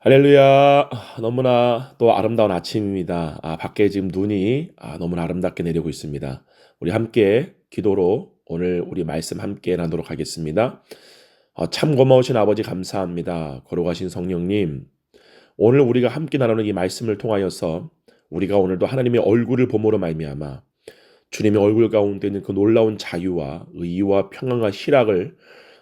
할렐루야. 너무나 또 아름다운 아침입니다. 밖에 지금 눈이 너무나 아름답게 내리고 있습니다. 우리 함께 기도로 오늘 우리 말씀 함께 나누도록 하겠습니다. 참 고마우신 아버지 감사합니다. 거룩하신 성령님, 오늘 우리가 함께 나누는 이 말씀을 통하여서 우리가 오늘도 하나님의 얼굴을 봄으로 말미암아 주님의 얼굴 가운데 있는 그 놀라운 자유와 의와 평안과 희락을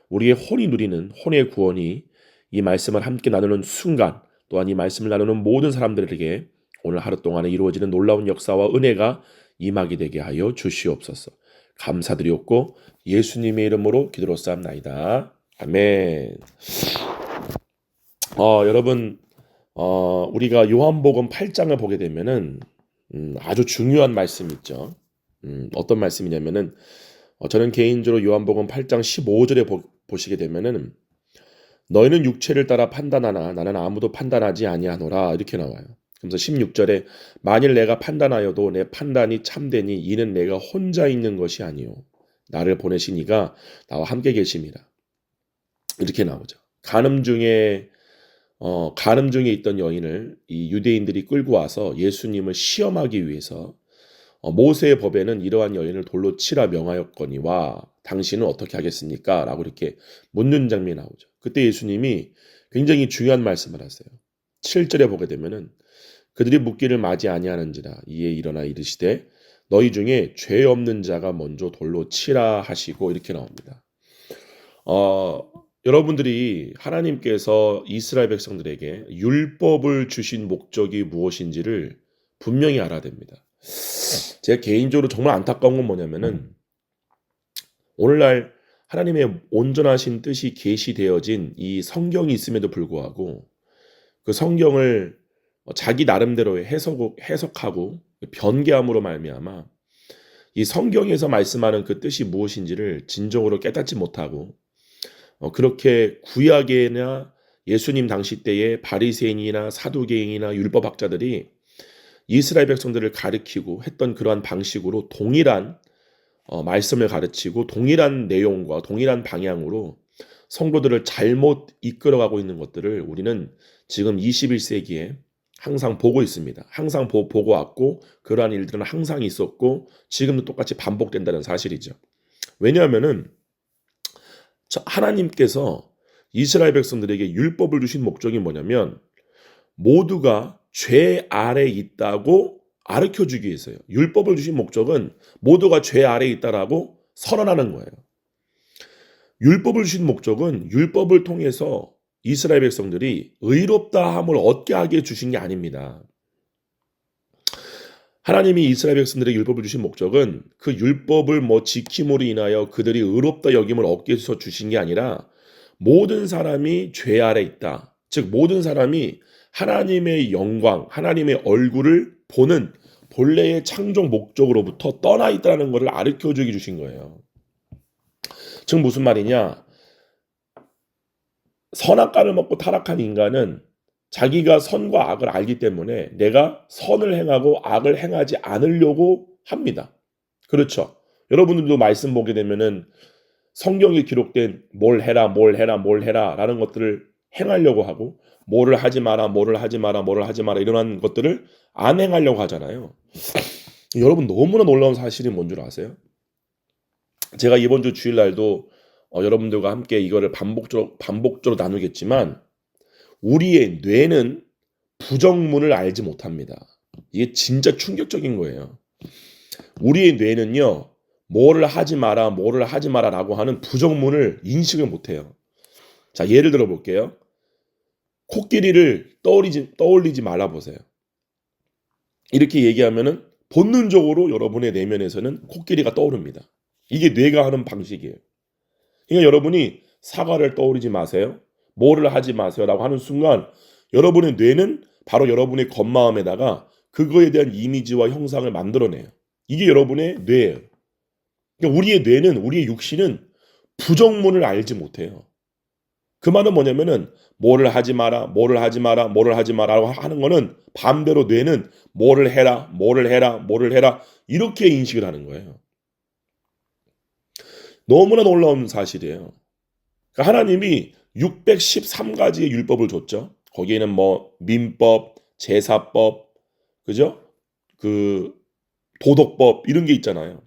우리의 혼이 누리는 혼의 구원이 이 말씀을 함께 나누는 순간, 또한 이 말씀을 나누는 모든 사람들에게 오늘 하루 동안에 이루어지는 놀라운 역사와 은혜가 임하게 되게 하여 주시옵소서. 감사드리옵고 예수님의 이름으로 기도로싸움나이다. 아멘. 여러분, 우리가 요한복음 8장을 보게 되면은 아주 중요한 말씀이 있죠. 어떤 말씀이냐면은 저는 개인적으로 요한복음 8장 15절에 보시게 되면은 너희는 육체를 따라 판단하나 나는 아무도 판단하지 아니하노라 이렇게 나와요. 그래서 16절에 만일 내가 판단하여도 내 판단이 참되니 이는 내가 혼자 있는 것이 아니요 나를 보내신 이가 나와 함께 계심이라 이렇게 나오죠. 간음 중에 있던 여인을 이 유대인들이 끌고 와서 예수님을 시험하기 위해서 모세의 법에는 이러한 여인을 돌로 치라 명하였거니와 당신은 어떻게 하겠습니까? 라고 이렇게 묻는 장면이 나오죠. 그때 예수님이 굉장히 중요한 말씀을 하세요. 7절에 보게 되면은 그들이 묻기를 맞이 아니하는지라 이에 일어나 이르시되 너희 중에 죄 없는 자가 먼저 돌로 치라 하시고 이렇게 나옵니다. 여러분들이 하나님께서 이스라엘 백성들에게 율법을 주신 목적이 무엇인지를 분명히 알아야 됩니다. 제가 개인적으로 정말 안타까운 건 뭐냐면은 오늘날 하나님의 온전하신 뜻이 계시되어진 이 성경이 있음에도 불구하고 그 성경을 자기 나름대로의 해석하고 변개함으로 말미암아 이 성경에서 말씀하는 그 뜻이 무엇인지를 진정으로 깨닫지 못하고 그렇게 구약에나 예수님 당시 때의 바리새인이나 사두개인이나 율법학자들이 이스라엘 백성들을 가르치고 했던 그러한 방식으로 동일한 말씀을 가르치고 동일한 내용과 동일한 방향으로 성도들을 잘못 이끌어가고 있는 것들을 우리는 지금 21세기에 항상 보고 있습니다. 항상 보고 왔고 그러한 일들은 항상 있었고 지금도 똑같이 반복된다는 사실이죠. 왜냐하면은 하나님께서 이스라엘 백성들에게 율법을 주신 목적이 뭐냐면 모두가 죄 아래 있다고 가르쳐주기 위해서요. 율법을 주신 목적은 모두가 죄 아래 있다라고 선언하는 거예요. 율법을 주신 목적은 율법을 통해서 이스라엘 백성들이 의롭다함을 얻게 하게 주신 게 아닙니다. 하나님이 이스라엘 백성들에게 율법을 주신 목적은 그 율법을 지킴으로 인하여 그들이 의롭다 여김을 얻게 해서 주신 게 아니라 모든 사람이 죄 아래 있다. 즉 모든 사람이 하나님의 영광, 하나님의 얼굴을 보는 본래의 창조 목적으로부터 떠나 있다는 것을 가르쳐주기 주신 거예요. 즉 무슨 말이냐? 선악과를 먹고 타락한 인간은 자기가 선과 악을 알기 때문에 내가 선을 행하고 악을 행하지 않으려고 합니다. 그렇죠? 여러분들도 말씀 보게 되면은 성경에 기록된 뭘 해라 라는 것들을 행하려고 하고 뭐를 하지 마라 이런 것들을 안 행하려고 하잖아요. 여러분 너무나 놀라운 사실이 뭔 줄 아세요? 제가 이번 주 주일날도 여러분들과 함께 이거를 반복적으로 나누겠지만 우리의 뇌는 부정문을 알지 못합니다. 이게 진짜 충격적인 거예요. 우리의 뇌는요. 뭐를 하지 마라 라고 하는 부정문을 인식을 못해요. 자, 예를 들어 볼게요. 코끼리를 떠올리지 말아 보세요. 이렇게 얘기하면은 본능적으로 여러분의 내면에서는 코끼리가 떠오릅니다. 이게 뇌가 하는 방식이에요. 그러니까 여러분이 사과를 떠올리지 마세요. 뭐를 하지 마세요라고 하는 순간 여러분의 뇌는 바로 여러분의 겉마음에다가 그거에 대한 이미지와 형상을 만들어내요. 이게 여러분의 뇌예요. 그러니까 우리의 육신은 부정문을 알지 못해요. 그 말은 뭐냐면은 뭐를 하지 마라라고 하는 거는 반대로 뇌는 뭐를 해라 이렇게 인식을 하는 거예요. 너무나 놀라운 사실이에요. 그러니까 하나님이 613가지의 율법을 줬죠. 거기에는 뭐 민법, 제사법, 그죠? 그 도덕법 이런 게 있잖아요.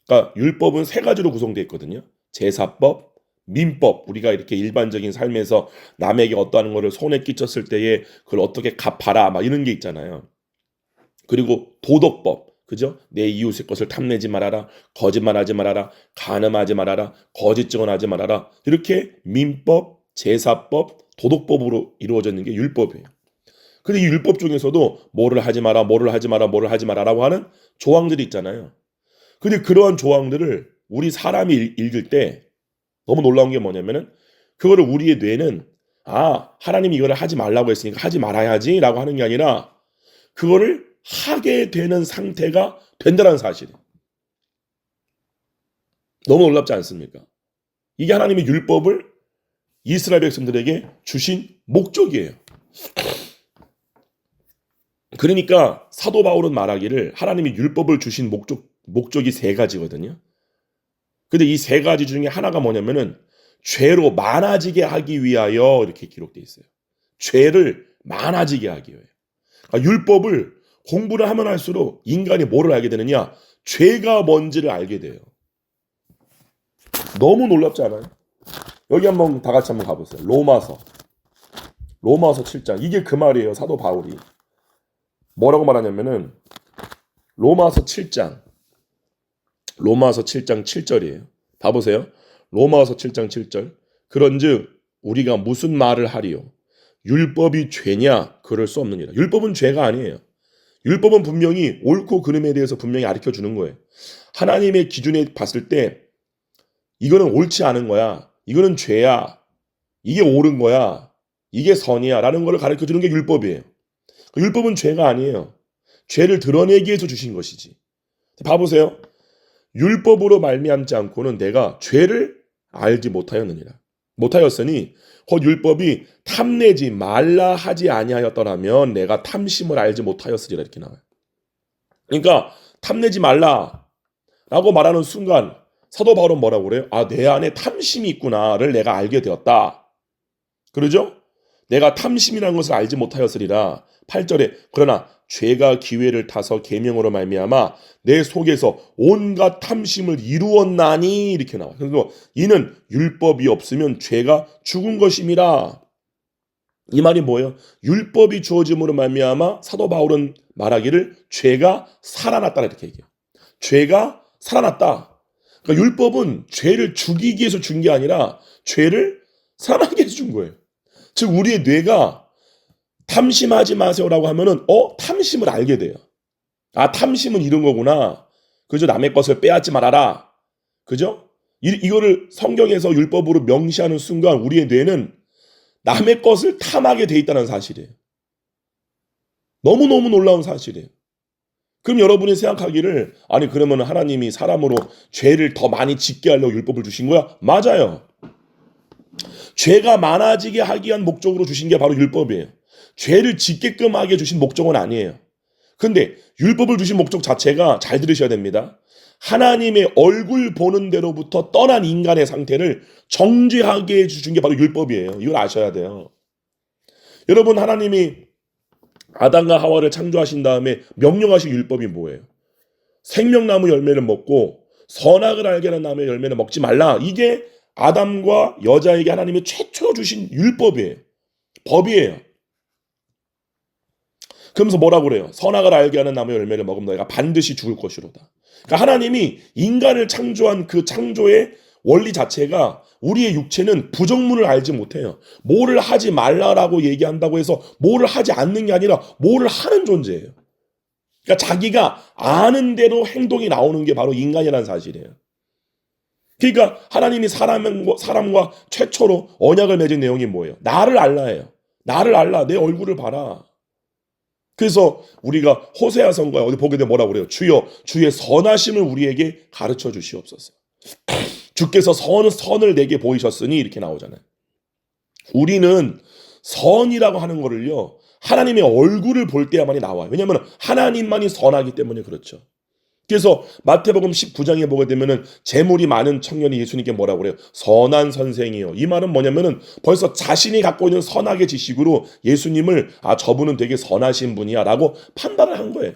그러니까 율법은 세 가지로 구성되어 있거든요. 제사법, 민법, 우리가 이렇게 일반적인 삶에서 남에게 어떠한 거를 손에 끼쳤을 때에 그걸 어떻게 갚아라 막 이런 게 있잖아요. 그리고 도덕법, 그죠? 내 이웃의 것을 탐내지 말아라, 거짓말하지 말아라, 간음하지 말아라, 거짓 증언하지 말아라. 이렇게 민법, 제사법, 도덕법으로 이루어져 있는 게 율법이에요. 근데 이 율법 중에서도 뭐를 하지 마라, 뭐를 하지 마라, 뭐를 하지 마라라고 하는 조항들이 있잖아요. 근데 그러한 조항들을 우리 사람이 읽을 때 너무 놀라운 게 뭐냐면은 그거를 우리의 뇌는 하나님이 이거를 하지 말라고 했으니까 하지 말아야지라고 하는 게 아니라 그거를 하게 되는 상태가 된다는 사실이에요. 너무 놀랍지 않습니까? 이게 하나님의 율법을 이스라엘 백성들에게 주신 목적이에요. 그러니까 사도 바울은 말하기를 하나님이 율법을 주신 목적이 세 가지거든요. 근데 이 세 가지 중에 하나가 뭐냐면은 죄로 많아지게 하기 위하여 이렇게 기록되어 있어요. 죄를 많아지게 하기 위하여. 그러니까 율법을 공부를 하면 할수록 인간이 뭐를 알게 되느냐? 죄가 뭔지를 알게 돼요. 너무 놀랍지 않아요? 여기 한번 다 같이 한번 가보세요. 로마서 7장. 이게 그 말이에요. 사도 바울이. 뭐라고 말하냐면은 로마서 7장 7절이에요. 봐보세요. 로마서 7장 7절. 그런즉 우리가 무슨 말을 하리요? 율법이 죄냐? 그럴 수 없느니라. 율법은 죄가 아니에요. 율법은 분명히 옳고 그름에 대해서 분명히 가르쳐 주는 거예요. 하나님의 기준에 봤을 때 이거는 옳지 않은 거야. 이거는 죄야. 이게 옳은 거야. 이게 선이야. 라는 걸 가르쳐 주는 게 율법이에요. 율법은 죄가 아니에요. 죄를 드러내기 위해서 주신 것이지. 봐보세요. 율법으로 말미암지 않고는 내가 죄를 알지 못하였으니 곧 율법이 탐내지 말라 하지 아니하였더라면 내가 탐심을 알지 못하였으리라 이렇게 나와요. 그러니까 탐내지 말라라고 말하는 순간 사도 바울은 뭐라고 그래요? 내 안에 탐심이 있구나를 내가 알게 되었다. 그러죠? 내가 탐심이라는 것을 알지 못하였으리라. 8절에 그러나 죄가 기회를 타서 계명으로 말미암아 내 속에서 온갖 탐심을 이루었나니 이렇게 나와요. 그래서 이는 율법이 없으면 죄가 죽은 것임이라. 이 말이 뭐예요? 율법이 주어짐으로 말미암아 사도 바울은 말하기를 죄가 살아났다 이렇게 얘기해요. 죄가 살아났다. 그러니까 율법은 죄를 죽이기 위해서 준 게 아니라 죄를 살아나게 해서 준 거예요. 즉 우리의 뇌가 탐심하지 마세요라고 하면은 탐심을 알게 돼요. 탐심은 이런 거구나. 그죠? 남의 것을 빼앗지 말아라. 그죠? 이거를 성경에서 율법으로 명시하는 순간 우리의 뇌는 남의 것을 탐하게 돼 있다는 사실이에요. 너무너무 놀라운 사실이에요. 그럼 여러분이 생각하기를 그러면 하나님이 사람으로 죄를 더 많이 짓게 하려고 율법을 주신 거야? 맞아요. 죄가 많아지게 하기 위한 목적으로 주신 게 바로 율법이에요. 죄를 짓게끔 하게 주신 목적은 아니에요. 근데 율법을 주신 목적 자체가 잘 들으셔야 됩니다. 하나님의 얼굴 보는 데로부터 떠난 인간의 상태를 정죄하게 해주신 게 바로 율법이에요. 이걸 아셔야 돼요. 여러분 하나님이 아담과 하와를 창조하신 다음에 명령하신 율법이 뭐예요? 생명나무 열매를 먹고 선악을 알게 하는 나무의 열매는 먹지 말라. 이게 아담과 여자에게 하나님이 최초로 주신 율법이에요. 법이에요. 그러면서 뭐라고 그래요? 선악을 알게 하는 나무의 열매를 먹으면 너희가 반드시 죽을 것이로다. 그러니까 하나님이 인간을 창조한 그 창조의 원리 자체가 우리의 육체는 부정문을 알지 못해요. 뭐를 하지 말라라고 얘기한다고 해서 뭐를 하지 않는 게 아니라 뭐를 하는 존재예요. 그러니까 자기가 아는 대로 행동이 나오는 게 바로 인간이라는 사실이에요. 그러니까 하나님이 사람과 최초로 언약을 맺은 내용이 뭐예요? 나를 알라예요. 나를 알라. 내 얼굴을 봐라. 그래서 우리가 호세아 선거에 어디 보게 되면 뭐라고 그래요? 주여 주의 선하심을 우리에게 가르쳐 주시옵소서. 주께서 선을 내게 보이셨으니 이렇게 나오잖아요. 우리는 선이라고 하는 거를요. 하나님의 얼굴을 볼 때야만이 나와요. 왜냐하면 하나님만이 선하기 때문에 그렇죠. 그래서 마태복음 19장에 보게 되면은 재물이 많은 청년이 예수님께 뭐라고 그래요? 선한 선생이요. 이 말은 뭐냐면은 벌써 자신이 갖고 있는 선악의 지식으로 예수님을 저분은 되게 선하신 분이야라고 판단을 한 거예요.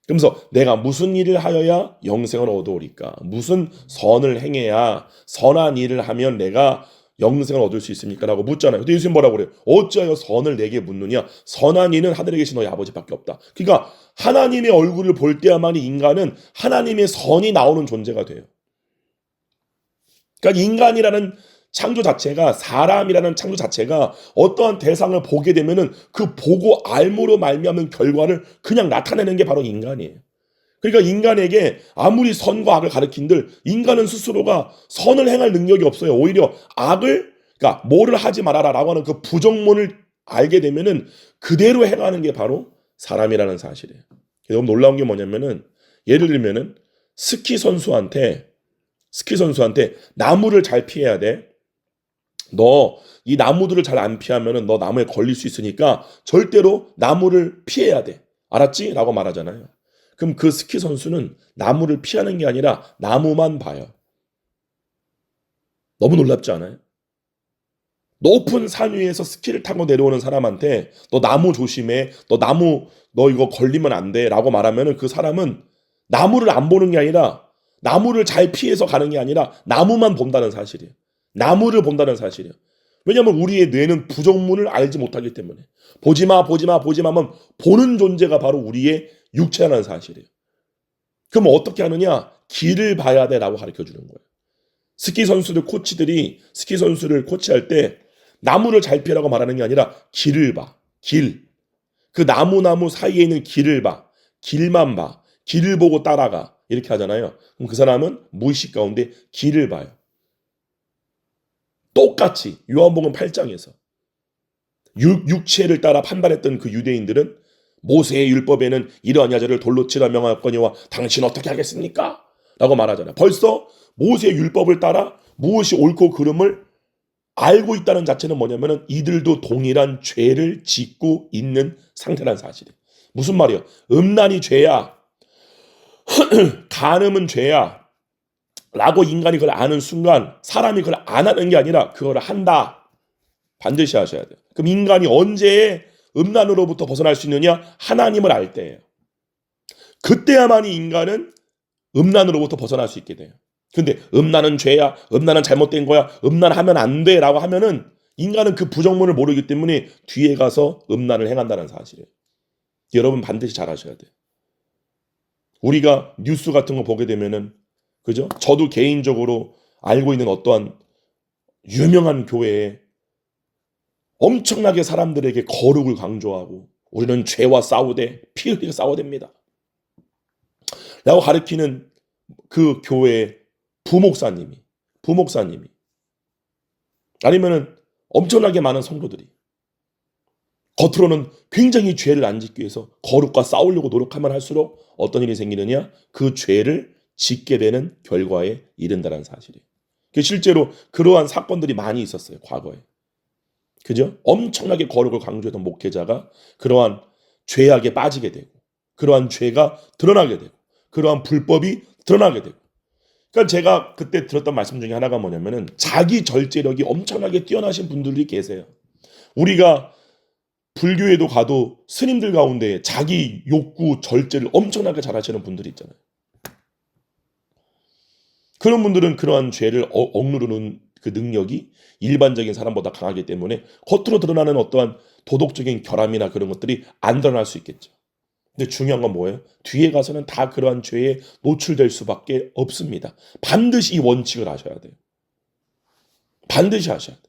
그러면서 내가 무슨 일을 하여야 영생을 얻어오리까? 무슨 선을 행해야 선한 일을 하면 내가 영생을 얻을 수 있습니까? 라고 묻잖아요. 근데 예수님 뭐라고 그래요? 어찌하여 선을 내게 묻느냐? 선한 이는 하늘에 계신 너희 아버지밖에 없다. 그러니까 하나님의 얼굴을 볼 때야만이 인간은 하나님의 선이 나오는 존재가 돼요. 그러니까 인간이라는 창조 자체가, 사람이라는 창조 자체가 어떠한 대상을 보게 되면은 그 보고 알므로 말미암는 결과를 그냥 나타내는 게 바로 인간이에요. 그러니까 인간에게 아무리 선과 악을 가르친들 인간은 스스로가 선을 행할 능력이 없어요. 오히려 악을, 그러니까 뭐를 하지 말아라라고 하는 그 부정문을 알게 되면은 그대로 행하는 게 바로 사람이라는 사실이에요. 너무 놀라운 게 뭐냐면은, 예를 들면은 스키 선수한테 나무를 잘 피해야 돼. 너 이 나무들을 잘 안 피하면은 너 나무에 걸릴 수 있으니까 절대로 나무를 피해야 돼. 알았지? 라고 말하잖아요. 그럼 그 스키 선수는 나무를 피하는 게 아니라 나무만 봐요. 너무 놀랍지 않아요? 높은 산 위에서 스키를 타고 내려오는 사람한테 너 나무 조심해. 너 이거 걸리면 안 돼. 라고 말하면은 그 사람은 나무를 안 보는 게 아니라, 나무를 잘 피해서 가는 게 아니라 나무만 본다는 사실이에요. 나무를 본다는 사실이에요. 왜냐하면 우리의 뇌는 부정문을 알지 못하기 때문에. 보지 마, 보지 마, 보지 마 하면 보는 존재가 바로 우리의 육체라는 사실이에요. 그럼 어떻게 하느냐? 길을 봐야 돼 라고 가르쳐 주는 거예요. 코치들이 스키 선수를 코치할 때 나무를 잘 피하라고 말하는 게 아니라 길을 봐. 길. 그 나무 사이에 있는 길을 봐. 길만 봐. 길을 보고 따라가. 이렇게 하잖아요. 그럼 그 사람은 무의식 가운데 길을 봐요. 똑같이 요한복음 8장에서 육체를 따라 판단했던 그 유대인들은 모세의 율법에는 이러한 여자를 돌로 치라 명하였거니와 당신 어떻게 하겠습니까? 라고 말하잖아요. 벌써 모세의 율법을 따라 무엇이 옳고 그름을 알고 있다는 자체는 뭐냐면은 이들도 동일한 죄를 짓고 있는 상태란 사실이에요. 무슨 말이에요? 음란이 죄야. 간음은 죄야. 라고 인간이 그걸 아는 순간 사람이 그걸 안 하는 게 아니라 그걸 한다. 반드시 하셔야 돼요. 그럼 인간이 언제 음란으로부터 벗어날 수 있느냐? 하나님을 알 때예요. 그때야만이 인간은 음란으로부터 벗어날 수 있게 돼요. 근데 음란은 죄야, 음란은 잘못된 거야, 음란하면 안 돼 라고 하면은 인간은 그 부정문을 모르기 때문에 뒤에 가서 음란을 행한다는 사실이에요. 여러분 반드시 잘 아셔야 돼요. 우리가 뉴스 같은 거 보게 되면은, 그죠? 저도 개인적으로 알고 있는 어떠한 유명한 교회에 엄청나게 사람들에게 거룩을 강조하고 우리는 죄와 싸우되 피 흘리게 싸워야 됩니다 라고 가르치는 그 교회의 부목사님이 아니면은 엄청나게 많은 성도들이 겉으로는 굉장히 죄를 안 짓기 위해서 거룩과 싸우려고 노력하면 할수록 어떤 일이 생기느냐? 그 죄를 짓게 되는 결과에 이른다는 사실이에요. 실제로 그러한 사건들이 많이 있었어요, 과거에. 그죠? 엄청나게 거룩을 강조했던 목회자가 그러한 죄악에 빠지게 되고, 그러한 죄가 드러나게 되고, 그러한 불법이 드러나게 되고. 그러니까 제가 그때 들었던 말씀 중에 하나가 뭐냐면은, 자기 절제력이 엄청나게 뛰어나신 분들이 계세요. 우리가 불교에도 가도 스님들 가운데 자기 욕구 절제를 엄청나게 잘하시는 분들이 있잖아요. 그런 분들은 그러한 죄를 억누르는 그 능력이 일반적인 사람보다 강하기 때문에 겉으로 드러나는 어떠한 도덕적인 결함이나 그런 것들이 안 드러날 수 있겠죠. 근데 중요한 건 뭐예요? 뒤에 가서는 다 그러한 죄에 노출될 수밖에 없습니다. 반드시 이 원칙을 아셔야 돼요. 반드시 아셔야 돼요.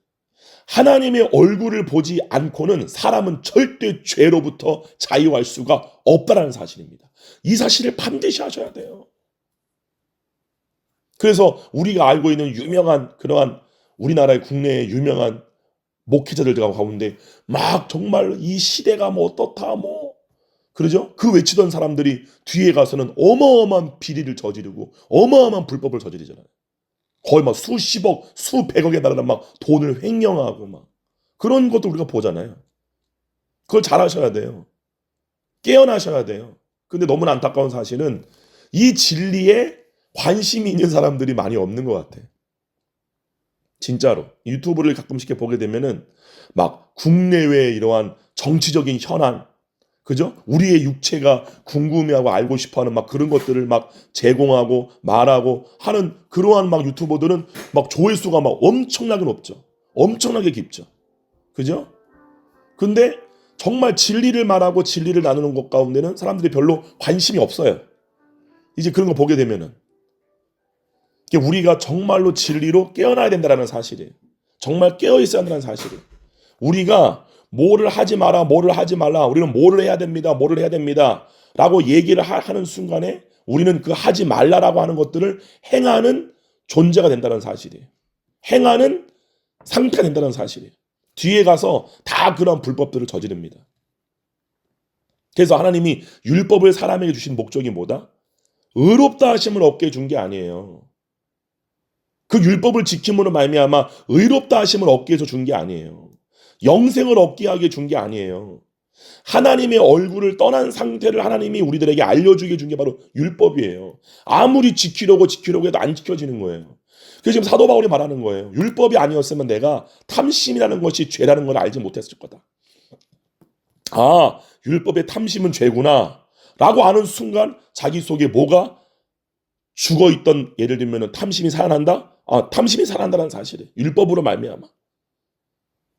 하나님의 얼굴을 보지 않고는 사람은 절대 죄로부터 자유할 수가 없다는 사실입니다. 이 사실을 반드시 아셔야 돼요. 그래서 우리가 알고 있는 유명한 그러한 우리나라의 국내의 유명한 목회자들 가운데 막 정말 이 시대가 뭐 어떻다 뭐 그러죠? 그 외치던 사람들이 뒤에 가서는 어마어마한 비리를 저지르고 어마어마한 불법을 저지르잖아요. 거의 막 수십억, 수백억에 달하는 막 돈을 횡령하고 막 그런 것도 우리가 보잖아요. 그걸 잘 하셔야 돼요. 깨어나셔야 돼요. 근데 너무나 안타까운 사실은 이 진리에 관심이 있는 사람들이 많이 없는 것 같아. 진짜로. 유튜브를 가끔씩 보게 되면은 막 국내외의 이러한 정치적인 현안, 그죠? 우리의 육체가 궁금해하고 알고 싶어하는 막 그런 것들을 막 제공하고 말하고 하는 그러한 막 유튜버들은 막 조회수가 막 엄청나게 높죠. 엄청나게 깊죠. 그죠? 근데 정말 진리를 말하고 진리를 나누는 것 가운데는 사람들이 별로 관심이 없어요. 이제 그런 거 보게 되면은 이게 우리가 정말로 진리로 깨어나야 된다는 사실이에요. 정말 깨어 있어야 한다는 사실이에요. 우리가 뭐를 하지 마라, 뭐를 하지 말라, 우리는 뭐를 해야 됩니다, 뭐를 해야 됩니다 라고 얘기를 하는 순간에 우리는 그 하지 말라라고 하는 것들을 행하는 존재가 된다는 사실이에요. 행하는 상태가 된다는 사실이에요. 뒤에 가서 다 그런 불법들을 저지릅니다. 그래서 하나님이 율법을 사람에게 주신 목적이 뭐다? 의롭다 하심을 얻게 준 게 아니에요. 그 율법을 지킴으로 말미암아 의롭다 하심을 얻게 해서 준 게 아니에요. 영생을 얻게 하게 준 게 아니에요. 하나님의 얼굴을 떠난 상태를 하나님이 우리들에게 알려주게 준 게 바로 율법이에요. 아무리 지키려고 해도 안 지켜지는 거예요. 그래서 지금 사도 바울이 말하는 거예요. 율법이 아니었으면 내가 탐심이라는 것이 죄라는 걸 알지 못했을 거다. 아, 율법의 탐심은 죄구나 라고 하는 순간 자기 속에 뭐가 죽어있던, 예를 들면 탐심이 살아난다? 아, 탐심이 살아난다는 사실이에요. 율법으로 말미암아.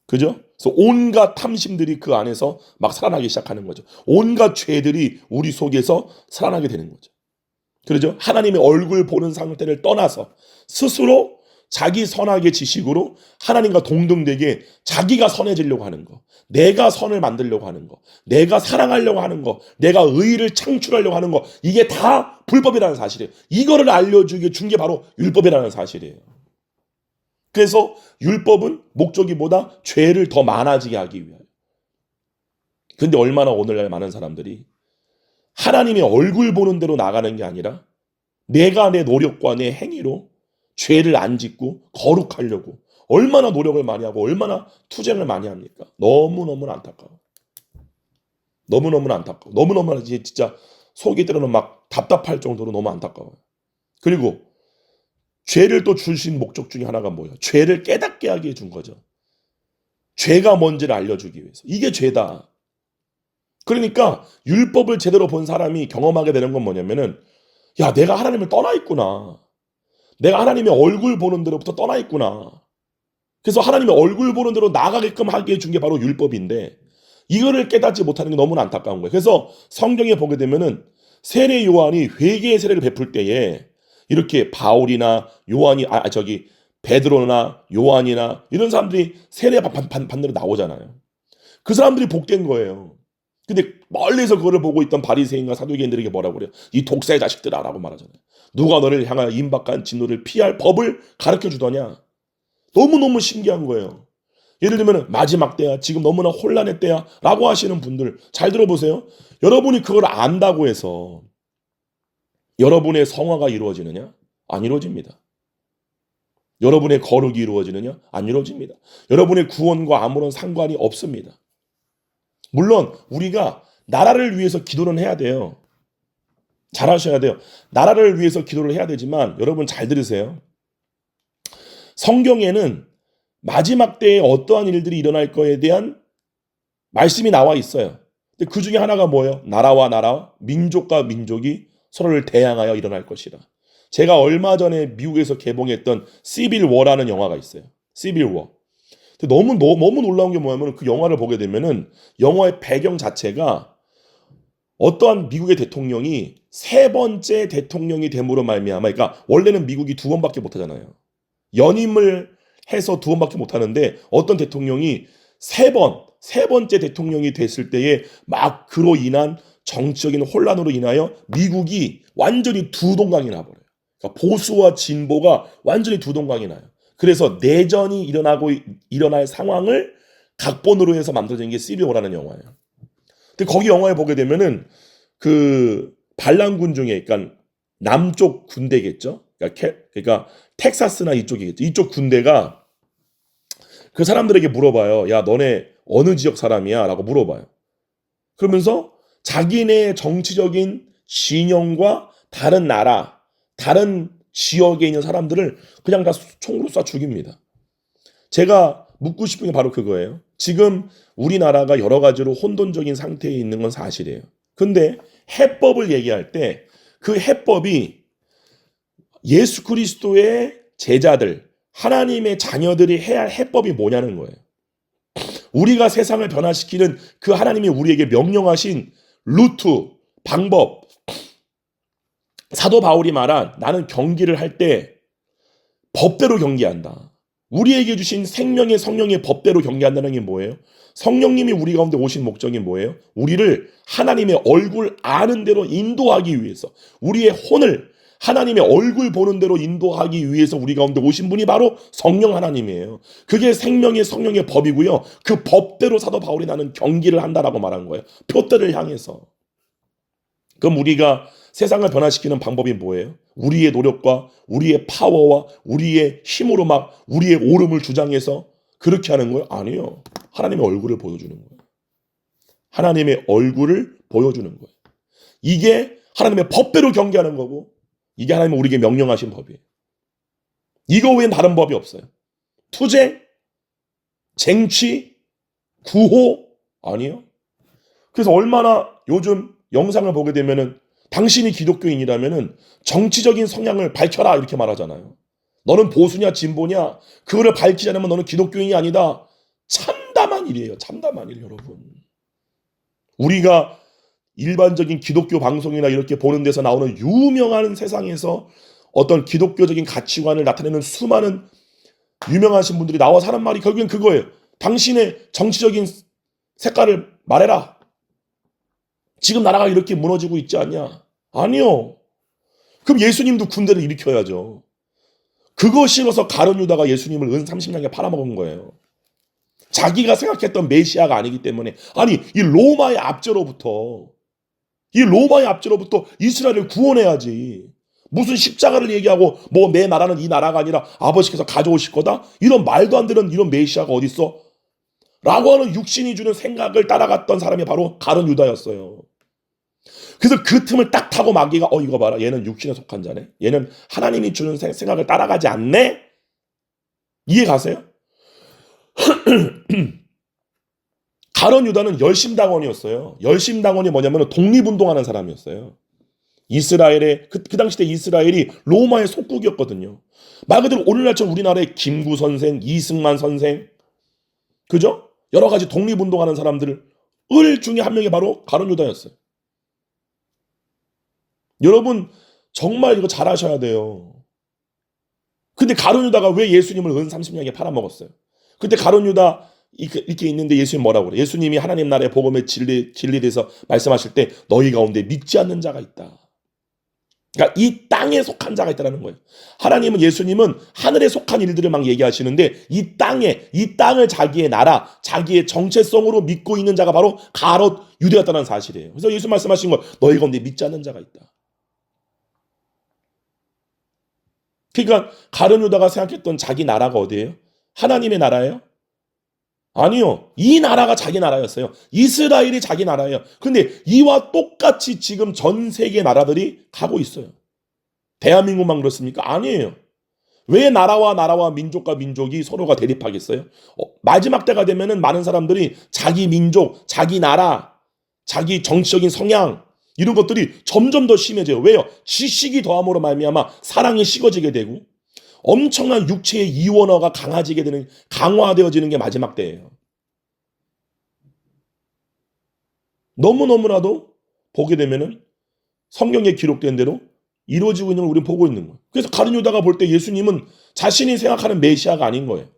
그죠? 그래서 온갖 탐심들이 그 안에서 막 살아나기 시작하는 거죠. 온갖 죄들이 우리 속에서 살아나게 되는 거죠. 그러죠? 하나님의 얼굴 보는 상태를 떠나서 스스로 자기 선악의 지식으로 하나님과 동등되게 자기가 선해지려고 하는 거, 내가 선을 만들려고 하는 거, 내가 사랑하려고 하는 거, 내가 의의를 창출하려고 하는 거, 이게 다 불법이라는 사실이에요. 이거를 알려주게 준 게 바로 율법이라는 사실이에요. 그래서 율법은 목적이 뭐다? 죄를 더 많아지게 하기 위하여. 근데 얼마나 오늘날 많은 사람들이 하나님의 얼굴 보는 대로 나가는 게 아니라 내가 내 노력과 내 행위로 죄를 안 짓고 거룩하려고 얼마나 노력을 많이 하고 얼마나 투쟁을 많이 합니까? 너무너무 안타까워. 너무너무 안타까워. 너무너무 진짜 속이 때로는 막 답답할 정도로 너무 안타까워요. 그리고 죄를 또 주신 목적 중에 하나가 뭐예요? 죄를 깨닫게 하게 해준 거죠. 죄가 뭔지를 알려주기 위해서. 이게 죄다. 그러니까 율법을 제대로 본 사람이 경험하게 되는 건 뭐냐면은, 야, 내가 하나님을 떠나 있구나. 내가 하나님의 얼굴 보는 대로부터 떠나 있구나. 그래서 하나님의 얼굴 보는 대로 나가게끔 하게 해준 게 바로 율법인데, 이거를 깨닫지 못하는 게 너무나 안타까운 거예요. 그래서 성경에 보게 되면은 세례 요한이 회개의 세례를 베풀 때에 이렇게 바울이나 요한이 베드로나 요한이나 이런 사람들이 세례 받는 데 나오잖아요. 그 사람들이 복된 거예요. 근데 멀리서 그거를 보고 있던 바리새인과 사두개인들에게 뭐라고 그래요? 이 독사의 자식들아 라고 말하잖아요. 누가 너를 향하여 임박한 진노를 피할 법을 가르쳐 주더냐. 너무너무 신기한 거예요. 예를 들면 마지막 때야, 지금 너무나 혼란의 때야 라고 하시는 분들 잘 들어보세요. 여러분이 그걸 안다고 해서 여러분의 성화가 이루어지느냐? 안 이루어집니다. 여러분의 거룩이 이루어지느냐? 안 이루어집니다. 여러분의 구원과 아무런 상관이 없습니다. 물론 우리가 나라를 위해서 기도는 해야 돼요. 잘하셔야 돼요. 나라를 위해서 기도를 해야 되지만 여러분 잘 들으세요. 성경에는 마지막 때에 어떠한 일들이 일어날 거에 대한 말씀이 나와 있어요. 근데 그 중에 하나가 뭐예요? 나라와 나라, 민족과 민족이 서로를 대항하여 일어날 것이라. 제가 얼마 전에 미국에서 개봉했던 시빌 워라는 영화가 있어요. 시빌 워. 너무 놀라운 게 뭐냐면 그 영화를 보게 되면은 영화의 배경 자체가 어떠한 미국의 대통령이 세 번째 대통령이 됨으로 말미암아, 그러니까 원래는 미국이 두 번밖에 못 하잖아요. 연임을 해서 두 번밖에 못 하는데 어떤 대통령이 세 번째 대통령이 됐을 때에 막 그로 인한 정치적인 혼란으로 인하여 미국이 완전히 두 동강이 나버려요. 그러니까 보수와 진보가 완전히 두 동강이 나요. 그래서 내전이 일어날 상황을 각본으로 해서 만들어진 게 시리오라는 영화예요. 근데 거기 영화에 보게 되면은 그 반란군 중에, 그러니까 남쪽 군대겠죠. 그러니까 텍사스나 이쪽이겠죠. 이쪽 군대가 그 사람들에게 물어봐요. 야, 너네 어느 지역 사람이야? 라고 물어봐요. 그러면서 자기네 정치적인 진영과 다른 나라, 다른 지역에 있는 사람들을 그냥 다 총으로 쏴 죽입니다. 제가 묻고 싶은 게 바로 그거예요. 지금 우리나라가 여러 가지로 혼돈적인 상태에 있는 건 사실이에요. 근데 해법을 얘기할 때 그 해법이 예수 그리스도의 제자들, 하나님의 자녀들이 해야 할 해법이 뭐냐는 거예요. 우리가 세상을 변화시키는 그 하나님이 우리에게 명령하신 루트, 방법. 사도 바울이 말한 나는 경기를 할 때 법대로 경기한다. 우리에게 주신 생명의 성령의 법대로 경기한다는 게 뭐예요? 성령님이 우리 가운데 오신 목적이 뭐예요? 우리를 하나님의 얼굴 아는 대로 인도하기 위해서, 우리의 혼을 하나님의 얼굴 보는 대로 인도하기 위해서 우리 가운데 오신 분이 바로 성령 하나님이에요. 그게 생명의 성령의 법이고요. 그 법대로 사도 바울이 나는 경기를 한다라고 말한 거예요. 표대를 향해서. 그럼 우리가 세상을 변화시키는 방법이 뭐예요? 우리의 노력과 우리의 파워와 우리의 힘으로 막 우리의 옳음을 주장해서 그렇게 하는 거예요? 아니요. 하나님의 얼굴을 보여주는 거예요. 하나님의 얼굴을 보여주는 거예요. 이게 하나님의 법대로 경계하는 거고, 이게 하나님이 우리에게 명령하신 법이에요. 이거 외엔 다른 법이 없어요. 투쟁, 쟁취, 구호 아니요. 그래서 얼마나 요즘 영상을 보게 되면은 당신이 기독교인이라면은 정치적인 성향을 밝혀라 이렇게 말하잖아요. 너는 보수냐 진보냐 그거를 밝히지 않으면 너는 기독교인이 아니다. 참담한 일이에요. 참담한 일 여러분. 우리가 일반적인 기독교 방송이나 이렇게 보는 데서 나오는 유명한 세상에서 어떤 기독교적인 가치관을 나타내는 수많은 유명하신 분들이 나와서 하는 말이 결국엔 그거예요. 당신의 정치적인 색깔을 말해라. 지금 나라가 이렇게 무너지고 있지 않냐? 아니요. 그럼 예수님도 군대를 일으켜야죠. 그거 싫어서 가룟 유다가 예수님을 은 30냥에 팔아먹은 거예요. 자기가 생각했던 메시아가 아니기 때문에. 아니 이 로마의 압제로부터 이스라엘을 구원해야지. 무슨 십자가를 얘기하고 뭐 내 나라는 이 나라가 아니라 아버지께서 가져오실 거다? 이런 말도 안 되는 이런 메시아가 어딨어? 라고 하는 육신이 주는 생각을 따라갔던 사람이 바로 가룟 유다였어요. 그래서 그 틈을 딱 타고 마귀가 이거 봐라. 얘는 육신에 속한 자네. 얘는 하나님이 주는 생각을 따라가지 않네? 이해 가세요? 가룟 유다는 열심당원이었어요. 열심당원이 뭐냐면 독립운동하는 사람이었어요. 이스라엘의 그 당시 때 이스라엘이 로마의 속국이었거든요. 말 그대로 오늘날처럼 우리나라의 김구 선생, 이승만 선생, 그죠? 여러 가지 독립운동하는 사람들 을 중에 한 명이 바로 가룟 유다였어요. 여러분 정말 이거 잘 아셔야 돼요. 근데 가룟 유다가 왜 예수님을 은 30냥에 팔아먹었어요? 그때 가룟 유다 이렇게 있는데 예수님 뭐라고 그래요? 예수님이 하나님 나라의 복음의 진리에 대해서 말씀하실 때 너희 가운데 믿지 않는 자가 있다. 그러니까 이 땅에 속한 자가 있다는 거예요. 하나님은 예수님은 하늘에 속한 일들을 막 얘기하시는데 이 땅을 자기의 나라, 자기의 정체성으로 믿고 있는 자가 바로 가롯 유대였다는 사실이에요. 그래서 예수 말씀하신 거 너희 가운데 믿지 않는 자가 있다. 그러니까 가룟 유다가 생각했던 자기 나라가 어디예요? 하나님의 나라예요? 아니요. 이 나라가 자기 나라였어요. 이스라엘이 자기 나라예요. 근데 이와 똑같이 지금 전 세계 나라들이 가고 있어요. 대한민국만 그렇습니까? 아니에요. 왜 나라와 민족과 민족이 서로가 대립하겠어요? 마지막 때가 되면은 많은 사람들이 자기 민족, 자기 나라, 자기 정치적인 성향 이런 것들이 점점 더 심해져요. 왜요? 지식이 더함으로 말미암아 사랑이 식어지게 되고 엄청난 육체의 이원어가 강화되어지는 게 마지막 때예요. 너무너무나도 보게 되면은 성경에 기록된 대로 이루어지고 있는 걸 우리는 보고 있는 거예요. 그래서 가룟 유다가 볼 때 예수님은 자신이 생각하는 메시아가 아닌 거예요.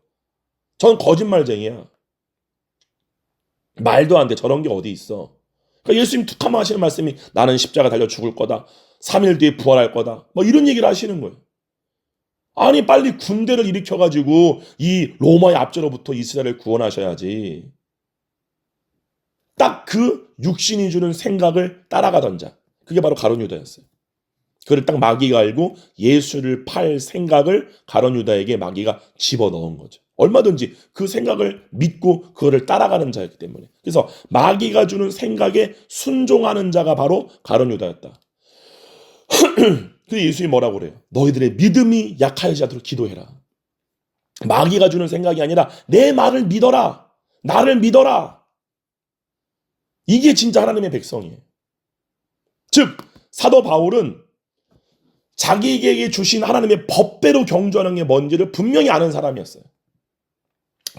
저는 거짓말쟁이야. 말도 안 돼. 저런 게 어디 있어. 그러니까 예수님 툭 하면 하시는 말씀이 나는 십자가 달려 죽을 거다. 3일 뒤에 부활할 거다. 뭐 이런 얘기를 하시는 거예요. 아니 빨리 군대를 일으켜가지고 이 로마의 압제로부터 이스라엘을 구원하셔야지. 딱 그 육신이 주는 생각을 따라가던 자. 그게 바로 가룟 유다였어요. 그걸 딱 마귀가 알고 예수를 팔 생각을 가룟 유다에게 마귀가 집어넣은 거죠. 얼마든지 그 생각을 믿고 그거를 따라가는 자였기 때문에. 그래서 마귀가 주는 생각에 순종하는 자가 바로 가룟 유다였다. 근데 예수님이 뭐라고 그래요? 너희들의 믿음이 약하지 않도록 기도해라. 마귀가 주는 생각이 아니라 내 말을 믿어라. 나를 믿어라. 이게 진짜 하나님의 백성이에요. 즉 사도 바울은 자기에게 주신 하나님의 법대로 경주하는 게 뭔지를 분명히 아는 사람이었어요.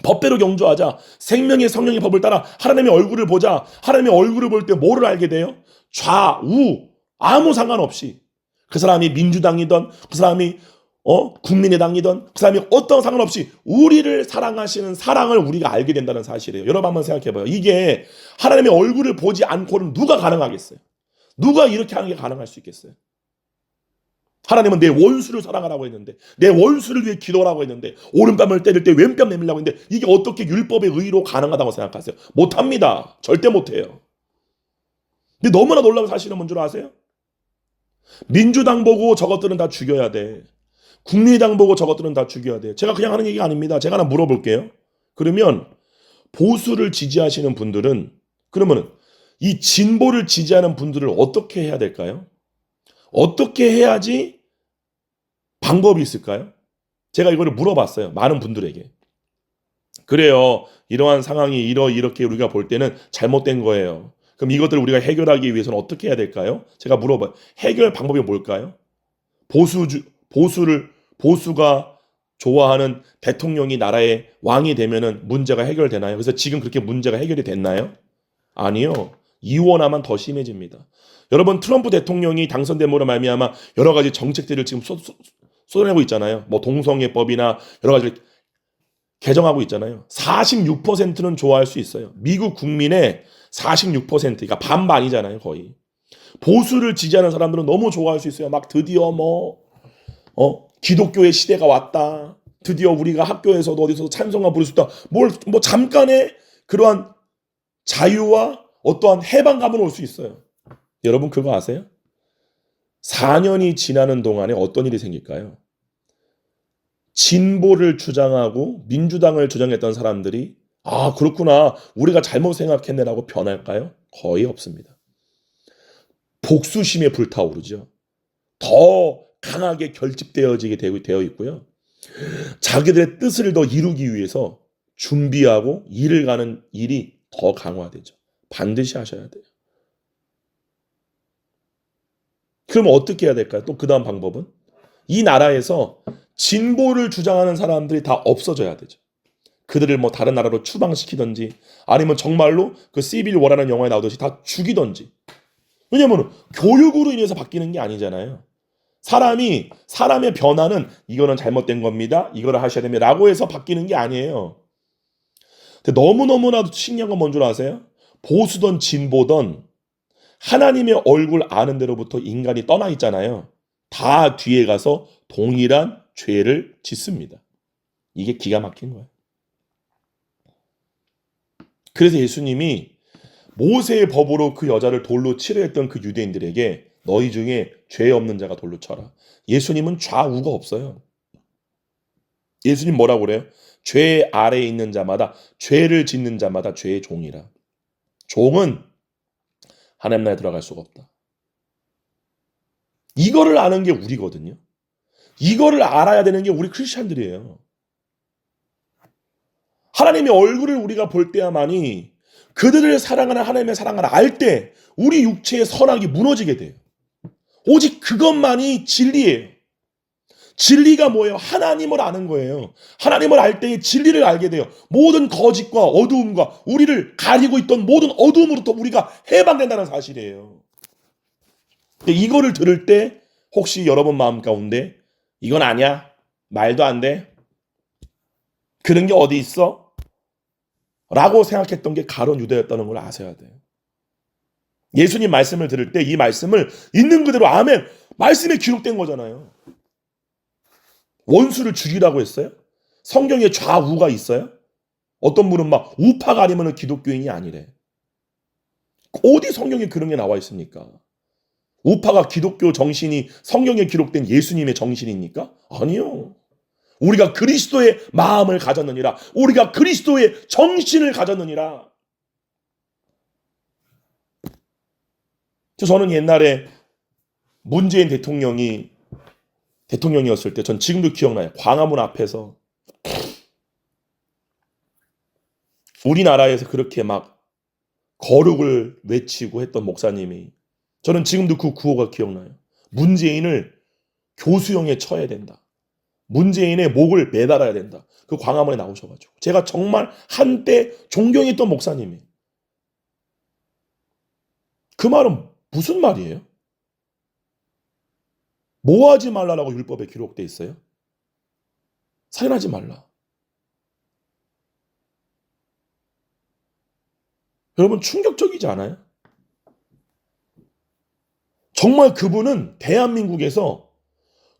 법대로 경주하자. 생명의 성령의 법을 따라 하나님의 얼굴을 보자. 하나님의 얼굴을 볼 때 뭐를 알게 돼요? 좌우 아무 상관없이 그 사람이 민주당이든 그 사람이 국민의당이든 그 사람이 어떤 상관없이 우리를 사랑하시는 사랑을 우리가 알게 된다는 사실이에요. 여러분 한번 생각해봐요. 이게 하나님의 얼굴을 보지 않고는 누가 가능하겠어요? 누가 이렇게 하는 게 가능할 수 있겠어요? 하나님은 내 원수를 사랑하라고 했는데 내 원수를 위해 기도하라고 했는데 오른뺨을 때릴 때 왼뺨 내밀라고 했는데 이게 어떻게 율법의 의로 가능하다고 생각하세요? 못합니다. 절대 못해요. 근데 너무나 놀라운 사실은 뭔 줄 아세요? 민주당 보고 저것들은 다 죽여야 돼. 국민의당 보고 저것들은 다 죽여야 돼. 제가 그냥 하는 얘기가 아닙니다. 제가 하나 물어볼게요. 그러면 보수를 지지하시는 분들은 그러면 이 진보를 지지하는 분들을 어떻게 해야 될까요? 어떻게 해야지 방법이 있을까요? 제가 이거를 물어봤어요. 많은 분들에게. 그래요. 이러한 상황이 이렇게 우리가 볼 때는 잘못된 거예요. 그럼 이것들을 우리가 해결하기 위해서는 어떻게 해야 될까요? 제가 물어봐요. 해결 방법이 뭘까요? 보수가 좋아하는 대통령이 나라의 왕이 되면은 문제가 해결되나요? 그래서 지금 그렇게 문제가 해결이 됐나요? 아니요. 이원화만 더 심해집니다. 여러분 트럼프 대통령이 당선됨으로 말미암아 여러 가지 정책들을 지금 쏟아내고 있잖아요. 뭐 동성애법이나 여러 가지를 개정하고 있잖아요. 46%는 좋아할 수 있어요. 미국 국민의 46%, 그러니까 반반이잖아요, 거의. 보수를 지지하는 사람들은 너무 좋아할 수 있어요. 막 드디어 기독교의 시대가 왔다. 드디어 우리가 학교에서도 어디서도 찬송가 부를 수 있다. 뭐 잠깐의 그러한 자유와 어떠한 해방감은 올 수 있어요. 여러분 그거 아세요? 4년이 지나는 동안에 어떤 일이 생길까요? 진보를 주장하고 민주당을 주장했던 사람들이 아 그렇구나 우리가 잘못 생각했네라고 변할까요? 거의 없습니다. 복수심에 불타오르죠. 더 강하게 결집되어지게 되어 있고요. 자기들의 뜻을 더 이루기 위해서 준비하고 일을 가는 일이 더 강화되죠. 반드시 하셔야 돼요. 그럼 어떻게 해야 될까요? 또 그 다음 방법은? 이 나라에서 진보를 주장하는 사람들이 다 없어져야 되죠. 그들을 뭐 다른 나라로 추방시키든지 아니면 정말로 그 시빌 워라는 영화에 나오듯이 다 죽이든지. 왜냐면 교육으로 인해서 바뀌는 게 아니잖아요. 사람의 변화는 이거는 잘못된 겁니다. 이거를 하셔야 됩니다. 라고 해서 바뀌는 게 아니에요. 근데 너무너무나도 신기한 건 뭔 줄 아세요? 보수든 진보든 하나님의 얼굴 아는 데로부터 인간이 떠나 있잖아요. 다 뒤에 가서 동일한 죄를 짓습니다. 이게 기가 막힌 거예요. 그래서 예수님이 모세의 법으로 그 여자를 돌로 치려 했던 그 유대인들에게 너희 중에 죄 없는 자가 돌로 쳐라. 예수님은 좌우가 없어요. 예수님 뭐라고 그래요? 죄 아래에 있는 자마다 죄를 짓는 자마다 죄의 종이라. 종은 하나님 나라에 들어갈 수가 없다. 이거를 아는 게 우리거든요. 이거를 알아야 되는 게 우리 크리스찬들이에요. 하나님의 얼굴을 우리가 볼 때야만이 그들을 사랑하는 하나님의 사랑을 알 때 우리 육체의 선악이 무너지게 돼요. 오직 그것만이 진리예요. 진리가 뭐예요? 하나님을 아는 거예요. 하나님을 알 때에 진리를 알게 돼요. 모든 거짓과 어두움과 우리를 가리고 있던 모든 어두움으로부터 우리가 해방된다는 사실이에요. 이거를 들을 때 혹시 여러분 마음 가운데 이건 아니야? 말도 안 돼? 그런 게 어디 있어? 라고 생각했던 게 가론 유다였다는 걸 아셔야 돼요. 예수님 말씀을 들을 때 이 말씀을 있는 그대로 아멘. 말씀에 기록된 거잖아요. 원수를 죽이라고 했어요? 성경에 좌우가 있어요? 어떤 분은 막 우파가 아니면 기독교인이 아니래. 어디 성경에 그런 게 나와 있습니까? 우파가 기독교 정신이 성경에 기록된 예수님의 정신입니까? 아니요. 우리가 그리스도의 마음을 가졌느니라. 우리가 그리스도의 정신을 가졌느니라. 저는 옛날에 문재인 대통령이었을 때 전 지금도 기억나요. 광화문 앞에서 우리나라에서 그렇게 막 거룩을 외치고 했던 목사님이, 저는 지금도 그 구호가 기억나요. 문재인을 교수형에 쳐야 된다. 문재인의 목을 매달아야 된다. 그 광화문에 나오셔가지고 제가 정말 한때 존경했던 목사님이, 그 말은 무슨 말이에요? 뭐 하지 말라라고 율법에 기록돼 있어요? 살인하지 말라. 여러분 충격적이지 않아요? 정말 그분은 대한민국에서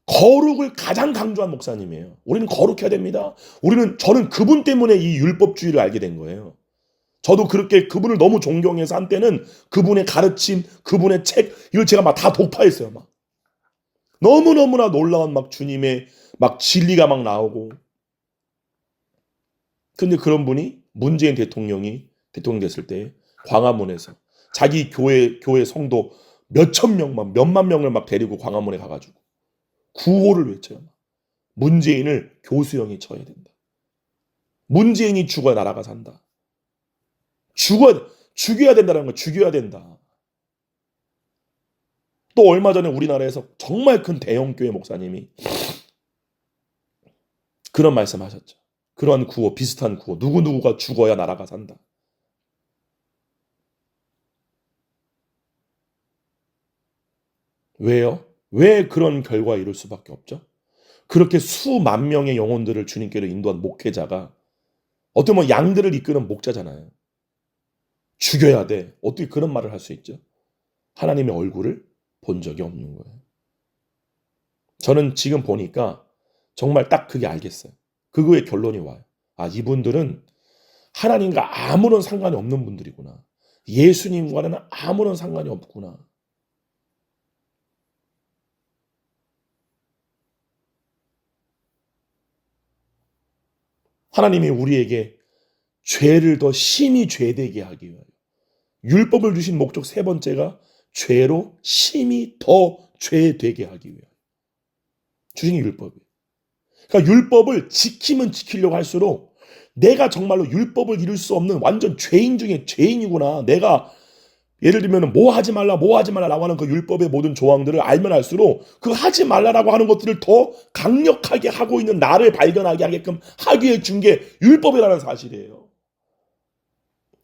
거룩을 가장 강조한 목사님이에요. 우리는 거룩해야 됩니다. 저는 그분 때문에 이 율법주의를 알게 된 거예요. 저도 그렇게 그분을 너무 존경해서 한때는 그분의 가르침, 그분의 책, 이걸 제가 막 다 독파했어요. 막. 너무너무나 놀라운 막 주님의 막 진리가 막 나오고. 근데 그런 분이 문재인 대통령이 대통령 됐을 때 광화문에서 자기 교회 성도 몇천 명, 막 몇만 명을 막 데리고 광화문에 가가지고 구호를 외쳐요. 문재인을 교수형에 쳐야 된다. 문재인이 죽어야 나라가 산다. 죽여야 된다는 거, 죽여야 된다. 또 얼마 전에 우리나라에서 정말 큰 대형교회 목사님이 그런 말씀하셨죠. 그런 구호, 비슷한 구호, 누구누구가 죽어야 나라가 산다. 왜요? 왜 그런 결과에 이룰 수밖에 없죠? 그렇게 수만 명의 영혼들을 주님께로 인도한 목회자가, 어떻게 보면 양들을 이끄는 목자잖아요. 죽여야 돼. 어떻게 그런 말을 할 수 있죠? 하나님의 얼굴을 본 적이 없는 거예요. 저는 지금 보니까 정말 딱 그게 알겠어요. 그거의 결론이 와요. 아, 이분들은 하나님과 아무런 상관이 없는 분들이구나. 예수님과는 아무런 상관이 없구나. 하나님이 우리에게 죄를 더 심히 죄되게 하기 위하여 율법을 주신 목적 세 번째가 죄로 심히 더 죄되게 하기 위하여 주신 게 율법이에요. 그러니까 율법을 지키면 지키려고 할수록 내가 정말로 율법을 이룰 수 없는 완전 죄인 중에 죄인이구나. 내가 예를 들면 뭐 하지 말라 뭐 하지 말라라고 하는 그 율법의 모든 조항들을 알면 알수록 그 하지 말라라고 하는 것들을 더 강력하게 하고 있는 나를 발견하게 하게끔 하기 위해 준 게 율법이라는 사실이에요.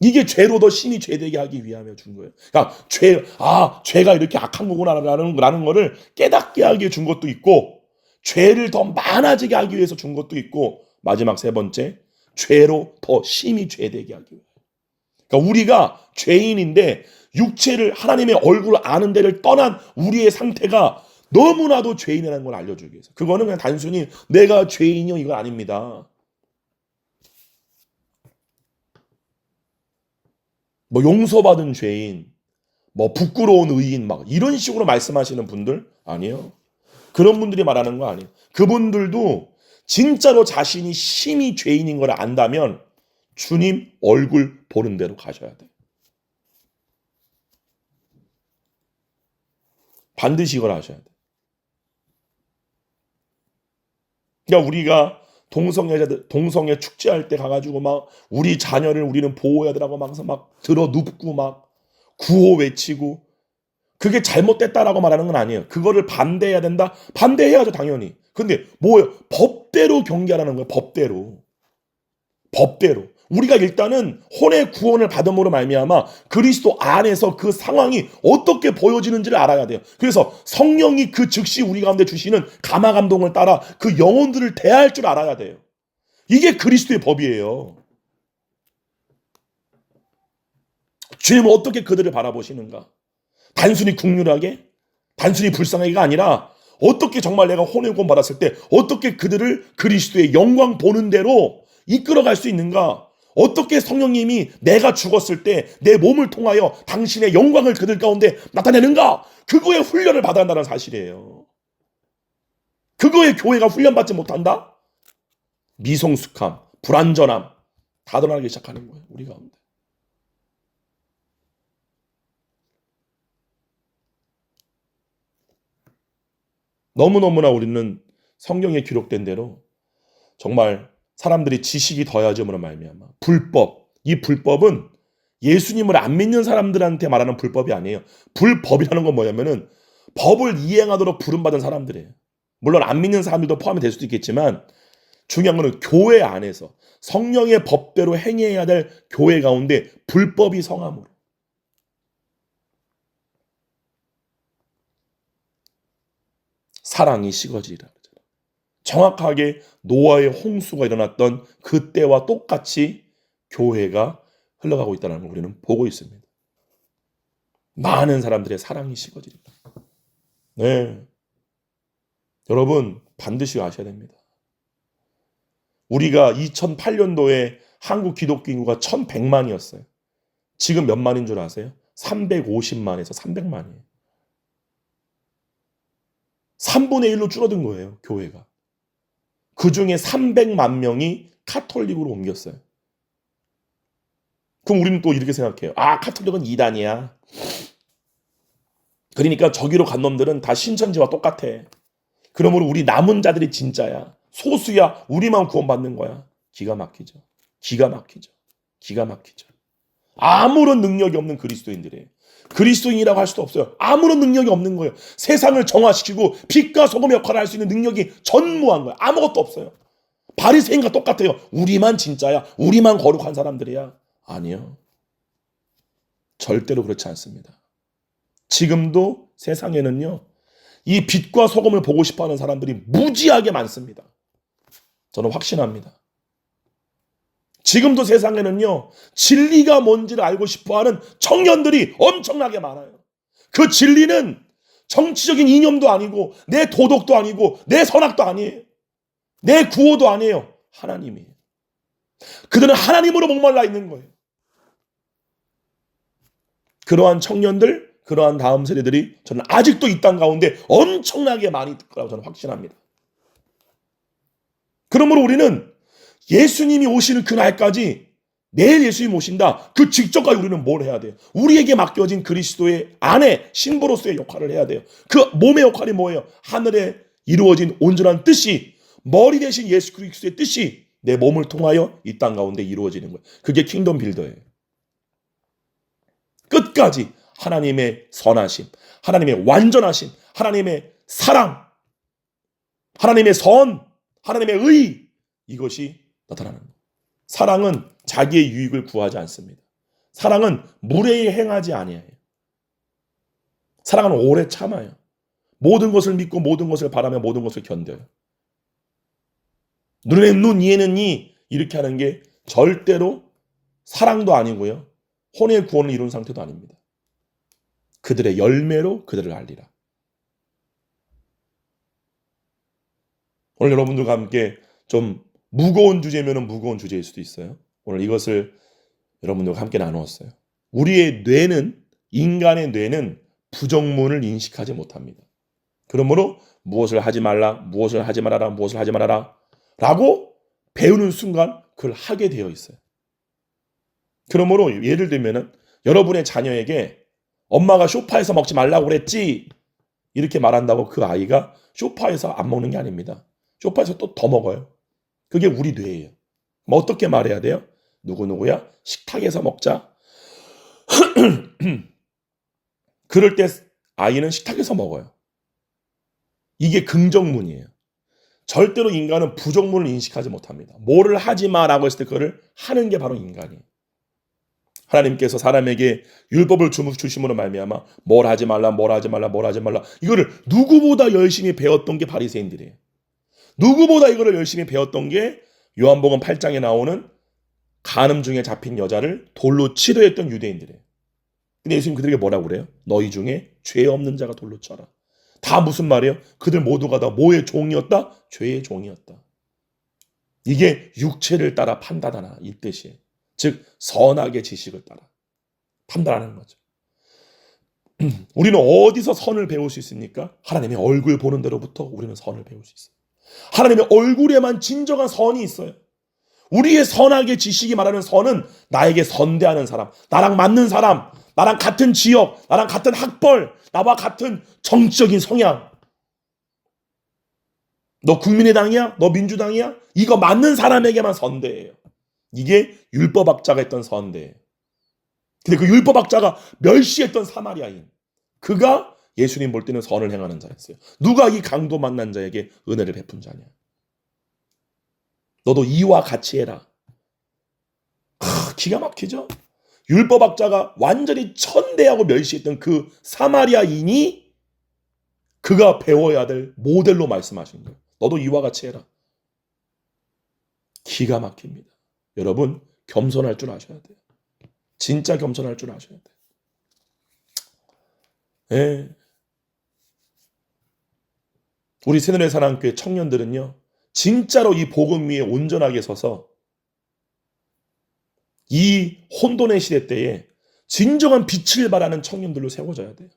이게 죄로 더 심히 죄되게 하기 위하여 준 거예요. 그러니까 죄가 이렇게 악한 거구나라는 거를 깨닫게 하기 위해 준 것도 있고, 죄를 더 많아지게 하기 위해서 준 것도 있고, 마지막 세 번째, 죄로 더 심히 죄되게 하기 위해. 그러니까 우리가 죄인인데 육체를 하나님의 얼굴을 아는 데를 떠난 우리의 상태가 너무나도 죄인이라는 걸 알려주기 위해서. 그거는 그냥 단순히 내가 죄인이요 이건 아닙니다. 뭐 용서받은 죄인, 뭐 부끄러운 의인 막 이런 식으로 말씀하시는 분들 아니에요. 그런 분들이 말하는 거 아니에요. 그분들도 진짜로 자신이 심히 죄인인 걸 안다면 주님 얼굴 보는 대로 가셔야 돼. 반드시 이걸 하셔야 돼. 그러니까 우리가 동성애 축제할 때 가가지고 막 우리 자녀를 우리는 보호해야 되라고 막 들어 눕고 막 구호 외치고, 그게 잘못됐다라고 말하는 건 아니에요. 그거를 반대해야 된다? 반대해야죠, 당연히. 근데 뭐예요? 법대로 경계하라는 거예요. 법대로. 우리가 일단은 혼의 구원을 받음으로 말미암아 그리스도 안에서 그 상황이 어떻게 보여지는지를 알아야 돼요. 그래서 성령이 그 즉시 우리 가운데 주시는 감화 감동을 따라 그 영혼들을 대할 줄 알아야 돼요. 이게 그리스도의 법이에요. 주님은 어떻게 그들을 바라보시는가? 단순히 국률하게, 단순히 불쌍하게가 아니라 어떻게 정말 내가 혼의 구원 받았을 때 어떻게 그들을 그리스도의 영광 보는 대로 이끌어갈 수 있는가? 어떻게 성령님이 내가 죽었을 때 내 몸을 통하여 당신의 영광을 그들 가운데 나타내는가? 그거에 훈련을 받아야 한다는 사실이에요. 그거에 교회가 훈련받지 못한다? 미성숙함, 불완전함 다 드러나기 시작하는 거예요. 우리 가운데. 너무너무나 우리는 성경에 기록된 대로 정말 사람들이 지식이 더해짐으로 말미암아 이 불법은 예수님을 안 믿는 사람들한테 말하는 불법이 아니에요. 불법이라는 건 뭐냐면은 법을 이행하도록 부름받은 사람들이에요. 물론 안 믿는 사람들도 포함이 될 수도 있겠지만 중요한 거는 교회 안에서 성령의 법대로 행해야 될 교회 가운데 불법이 성함으로 사랑이 식어지리라. 정확하게 노아의 홍수가 일어났던 그때와 똑같이 교회가 흘러가고 있다는 걸 우리는 보고 있습니다. 많은 사람들의 사랑이 식어지리라. 네, 여러분 반드시 아셔야 됩니다. 우리가 2008년도에 한국 기독교 인구가 1100만이었어요. 지금 몇 만인 줄 아세요? 350만에서 300만이에요. 3분의 1로 줄어든 거예요, 교회가. 그 중에 300만 명이 카톨릭으로 옮겼어요. 그럼 우리는 또 이렇게 생각해요. 아, 카톨릭은 이단이야. 그러니까 저기로 간 놈들은 다 신천지와 똑같아. 그러므로 우리 남은 자들이 진짜야. 소수야. 우리만 구원받는 거야. 기가 막히죠. 기가 막히죠. 기가 막히죠. 아무런 능력이 없는 그리스도인들이에요. 그리스도인이라고 할 수도 없어요. 아무런 능력이 없는 거예요. 세상을 정화시키고 빛과 소금의 역할을 할 수 있는 능력이 전무한 거예요. 아무것도 없어요. 바리새인과 똑같아요. 우리만 진짜야. 우리만 거룩한 사람들이야. 아니요. 절대로 그렇지 않습니다. 지금도 세상에는요, 이 빛과 소금을 보고 싶어하는 사람들이 무지하게 많습니다. 저는 확신합니다. 지금도 세상에는요, 진리가 뭔지를 알고 싶어하는 청년들이 엄청나게 많아요. 그 진리는 정치적인 이념도 아니고 내 도덕도 아니고 내 선악도 아니에요. 내 구호도 아니에요. 하나님이에요. 그들은 하나님으로 목말라 있는 거예요. 그러한 청년들, 그러한 다음 세대들이 저는 아직도 이 땅 가운데 엄청나게 많이 있을 거라고 저는 확신합니다. 그러므로 우리는 예수님이 오시는 그날까지 내일 예수님 오신다. 그 직전까지 우리는 뭘 해야 돼요? 우리에게 맡겨진 그리스도의 아내, 신부로서의 역할을 해야 돼요. 그 몸의 역할이 뭐예요? 하늘에 이루어진 온전한 뜻이, 머리 대신 예수 그리스도의 뜻이 내 몸을 통하여 이 땅 가운데 이루어지는 거예요. 그게 킹덤 빌더예요. 끝까지 하나님의 선하심, 하나님의 완전하심, 하나님의 사랑, 하나님의 선, 하나님의 의, 이것이 나타나는 거예요. 사랑은 자기의 유익을 구하지 않습니다. 사랑은 무례히 행하지 아니해요. 사랑은 오래 참아요. 모든 것을 믿고 모든 것을 바라며 모든 것을 견뎌요. 눈에는 눈, 이에는 이, 이렇게 하는 게 절대로 사랑도 아니고요. 혼의 구원을 이룬 상태도 아닙니다. 그들의 열매로 그들을 알리라. 오늘 여러분들과 함께 좀 무거운 주제면은 무거운 주제일 수도 있어요. 오늘 이것을 여러분들과 함께 나누었어요. 우리의 뇌는, 인간의 뇌는 부정문을 인식하지 못합니다. 그러므로 무엇을 하지 말라, 무엇을 하지 말아라, 무엇을 하지 말아라 라고 배우는 순간 그걸 하게 되어 있어요. 그러므로 예를 들면은 여러분의 자녀에게 엄마가 소파에서 먹지 말라고 그랬지 이렇게 말한다고 그 아이가 소파에서 안 먹는 게 아닙니다. 소파에서 또 더 먹어요. 그게 우리 뇌예요. 그럼 어떻게 말해야 돼요? 누구누구야? 식탁에서 먹자. 그럴 때 아이는 식탁에서 먹어요. 이게 긍정문이에요. 절대로 인간은 부정문을 인식하지 못합니다. 뭐를 하지 마라고 했을 때 그거를 하는 게 바로 인간이에요. 하나님께서 사람에게 율법을 주심으로 말미암아 뭘 하지 말라, 뭘 하지 말라, 뭘 하지 말라. 이거를 누구보다 열심히 배웠던 게 바리새인들이에요. 누구보다 이거를 열심히 배웠던 게 요한복음 8장에 나오는 간음 중에 잡힌 여자를 돌로 치려 했던 유대인들이에요. 근데 예수님 그들에게 뭐라고 그래요? 너희 중에 죄 없는 자가 돌로 쳐라. 다 무슨 말이에요? 그들 모두가 다 뭐의 종이었다? 죄의 종이었다. 이게 육체를 따라 판단하나 이 뜻이에요. 즉 선악의 지식을 따라 판단하는 거죠. 우리는 어디서 선을 배울 수 있습니까? 하나님의 얼굴 보는 데로부터 우리는 선을 배울 수 있어요. 하나님의 얼굴에만 진정한 선이 있어요. 우리의 선악의 지식이 말하는 선은 나에게 선대하는 사람, 나랑 맞는 사람, 나랑 같은 지역, 나랑 같은 학벌, 나와 같은 정치적인 성향. 너 국민의당이야? 너 민주당이야? 이거 맞는 사람에게만 선대해요. 이게 율법학자가 했던 선대예요. 근데 그 율법학자가 멸시했던 사마리아인, 그가 예수님 볼 때는 선을 행하는 자였어요. 누가 이 강도 만난 자에게 은혜를 베푼 자냐? 너도 이와 같이 해라. 기가 막히죠? 율법학자가 완전히 천대하고 멸시했던 그 사마리아인이 그가 배워야 될 모델로 말씀하신 거예요. 너도 이와 같이 해라. 기가 막힙니다. 여러분, 겸손할 줄 아셔야 돼요. 진짜 겸손할 줄 아셔야 돼요. 예. 우리 새누리의 사랑교회 청년들은요, 진짜로 이 복음 위에 온전하게 서서 이 혼돈의 시대 때에 진정한 빛을 발하는 청년들로 세워져야 돼요.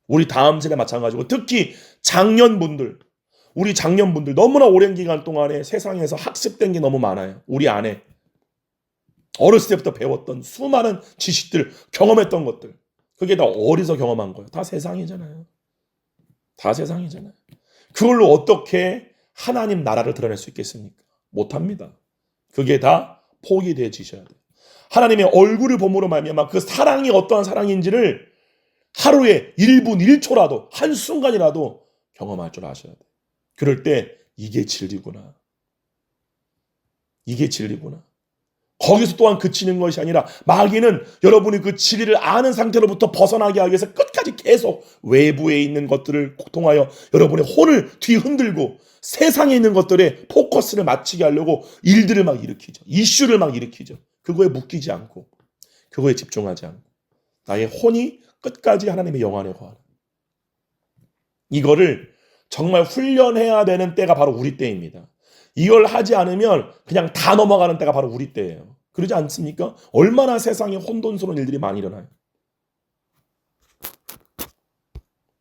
우리 다음 세대 마찬가지고, 특히 우리 장년분들 너무나 오랜 기간 동안에 세상에서 학습된 게 너무 많아요. 우리 안에 어렸을 때부터 배웠던 수많은 지식들, 경험했던 것들, 그게 다 어디서 경험한 거예요? 다 세상이잖아요. 다 세상이잖아요. 그걸로 어떻게 하나님 나라를 드러낼 수 있겠습니까? 못합니다. 그게 다 포기되어지셔야 돼요. 하나님의 얼굴을 봄으로 말미암아 그 사랑이 어떠한 사랑인지를 하루에 1분 1초라도, 한순간이라도 경험할 줄 아셔야 돼요. 그럴 때 이게 진리구나. 이게 진리구나. 거기서 또한 그치는 것이 아니라 마귀는 여러분이 그 진리를 아는 상태로부터 벗어나게 하기 위해서 끝까지 계속 외부에 있는 것들을 통하여 여러분의 혼을 뒤흔들고 세상에 있는 것들에 포커스를 맞추게 하려고 일들을 막 일으키죠. 이슈를 막 일으키죠. 그거에 묶이지 않고, 그거에 집중하지 않고 나의 혼이 끝까지 하나님의 영안에 거하라. 이거를 정말 훈련해야 되는 때가 바로 우리 때입니다. 이걸 하지 않으면 그냥 다 넘어가는 때가 바로 우리 때예요. 그러지 않습니까? 얼마나 세상에 혼돈스러운 일들이 많이 일어나요.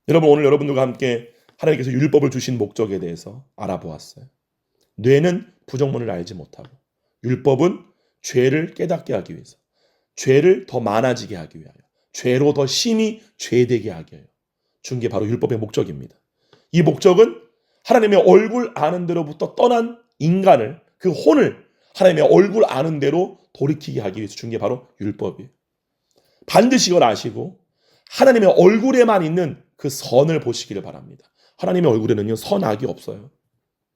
여러분, 오늘 여러분들과 함께 하나님께서 율법을 주신 목적에 대해서 알아보았어요. 뇌는 부정문을 알지 못하고, 율법은 죄를 깨닫게 하기 위해서, 죄를 더 많아지게 하기 위하여, 죄로 더 심히 죄되게 하기 위하여 준 게 바로 율법의 목적입니다. 이 목적은 하나님의 얼굴 아는 대로부터 떠난 인간을, 그 혼을 하나님의 얼굴 아는 대로 돌이키게 하기 위해서 준 게 바로 율법이에요. 반드시 이걸 아시고 하나님의 얼굴에만 있는 그 선을 보시기를 바랍니다. 하나님의 얼굴에는요, 선악이 없어요.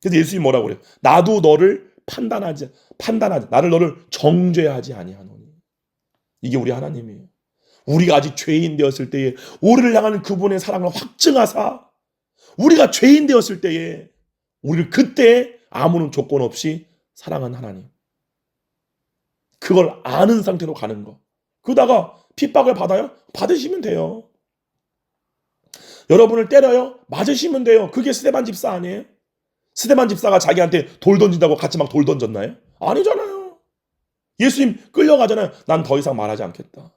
그래서 예수님이 뭐라고 그래요? 나도 너를 판단하지, 나를 너를 정죄하지 아니하노니. 이게 우리 하나님이에요. 우리가 아직 죄인 되었을 때에 우리를 향하는 그분의 사랑을 확증하사, 우리가 죄인 되었을 때에 우리를 그때 아무런 조건 없이 사랑한 하나님, 그걸 아는 상태로 가는 거. 그러다가 핍박을 받아요? 받으시면 돼요. 여러분을 때려요? 맞으시면 돼요. 그게 스데반 집사 아니에요? 스데반 집사가 자기한테 돌 던진다고 같이 막 돌 던졌나요? 아니잖아요. 예수님 끌려가잖아요. 난 더 이상 말하지 않겠다.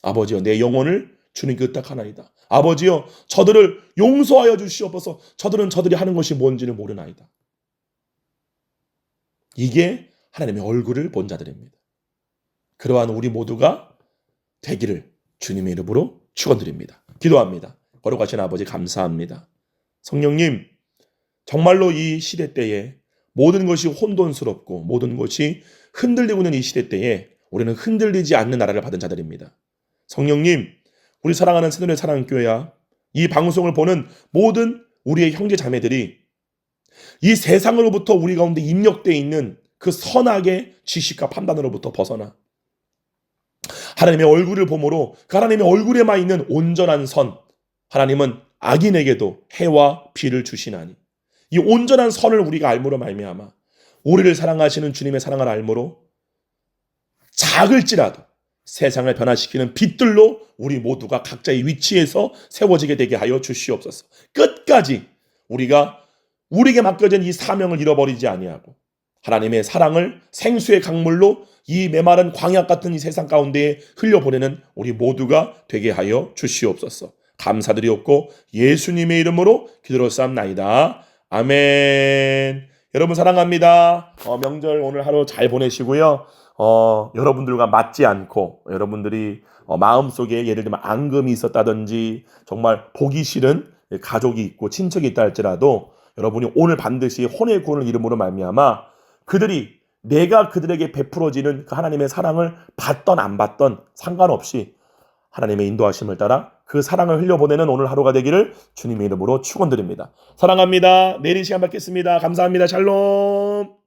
아버지여, 내 영혼을 주님께 의탁하나이다. 아버지여, 저들을 용서하여 주시옵소서. 저들은 저들이 하는 것이 뭔지를 모르나이다. 이게 하나님의 얼굴을 본 자들입니다. 그러한 우리 모두가 되기를 주님의 이름으로 축원드립니다. 기도합니다. 거룩하신 아버지, 감사합니다. 성령님, 정말로 이 시대 때에 모든 것이 혼돈스럽고 모든 것이 흔들리고 있는 이 시대 때에 우리는 흔들리지 않는 나라를 받은 자들입니다. 성령님, 우리 사랑하는 새누리의 사랑교회야, 이 방송을 보는 모든 우리의 형제 자매들이 이 세상으로부터 우리 가운데 입력되어 있는 그 선악의 지식과 판단으로부터 벗어나 하나님의 얼굴을 보므로 그 하나님의 얼굴에만 있는 온전한 선, 하나님은 악인에게도 해와 비를 주시나니, 이 온전한 선을 우리가 알므로 말미암아 우리를 사랑하시는 주님의 사랑을 알므로 작을지라도 세상을 변화시키는 빛들로 우리 모두가 각자의 위치에서 세워지게 되게 하여 주시옵소서. 끝까지 우리에게 맡겨진 이 사명을 잃어버리지 아니하고 하나님의 사랑을 생수의 강물로 이 메마른 광야 같은 이 세상 가운데에 흘려보내는 우리 모두가 되게 하여 주시옵소서. 감사드리옵고 예수님의 이름으로 기도로삼나이다. 아멘. 여러분 사랑합니다. 명절 오늘 하루 잘 보내시고요. 여러분들과 맞지 않고 여러분들이 마음속에 예를 들면 앙금이 있었다든지 정말 보기 싫은 가족이 있고 친척이 있다 할지라도 여러분이 오늘 반드시 혼의 구원을 이름으로 말미암아 그들이 내가 그들에게 베풀어지는 그 하나님의 사랑을 받던 안 받던 상관없이 하나님의 인도하심을 따라 그 사랑을 흘려보내는 오늘 하루가 되기를 주님의 이름으로 축원드립니다. 사랑합니다. 내일 이 시간 뵙겠습니다. 감사합니다. 샬롬.